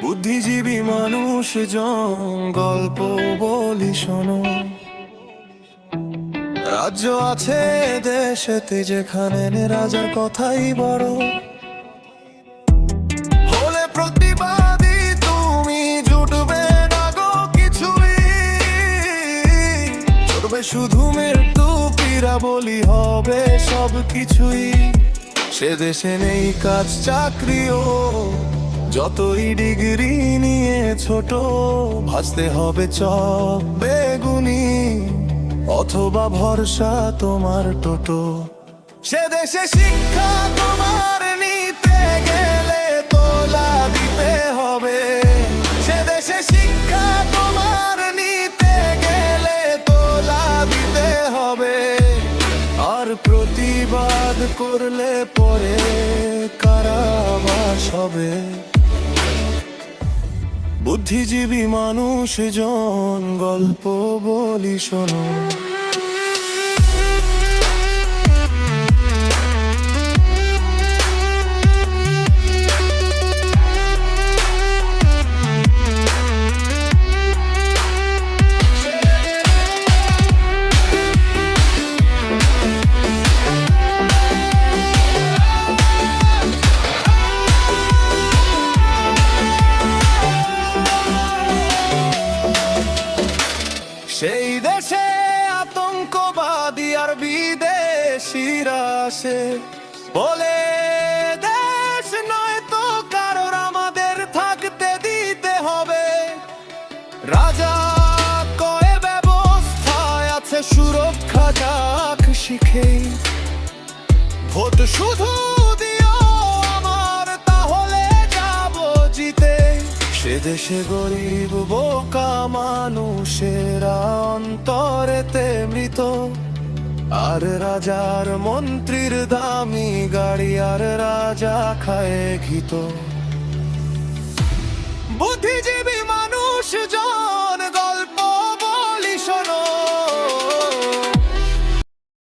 বুদ্ধিজীবী মানুষজন গল্প বলি শোনো। রাজ্য আছে দেশেতে যেখানে রাজার কথাই বড়। হলে প্রতিবাদী তুমি জুটবে না গো কিছুই, জুটবে শুধু মৃত্যু পীড়া বলি হবে সব কিছুই। সে দেশে নেই কাজ চাকরিও, যতই ডিগ্রি নিয়ে ছোট, ভাসতে হবে চপ বেগুনি অথবা ভরসা তোমার টোটো। সে দেশে শিক্ষা তোমার নিতে গেলে তোলা দিতে হবে। সে দেশে শিক্ষা তোমার নিতে গেলে তোলা দিতে হবে। আর প্রতিবাদ করলে পরে কারাবাস হবে। বুদ্ধিজীবী মানুষজন গল্প বলি শোনো। সেই দেশে আতঙ্কবাদী আর বিদেশিরা আসে বলে দেশ নয় তো কারোর আমাদের থাকতে দিতে হবে। রাজা কয় ব্যবস্থায় আছে সুরক্ষা যাক শিখে। ভোট শুধু দিও আমার তাহলে যাব জিতে। সে দেশে গরিব বোকা মানুষেরা অন্তরেতে মৃত। আর রাজার মন্ত্রীর দামি গাড়ি আর রাজা খায় ঘিত। বুদ্ধিজীবী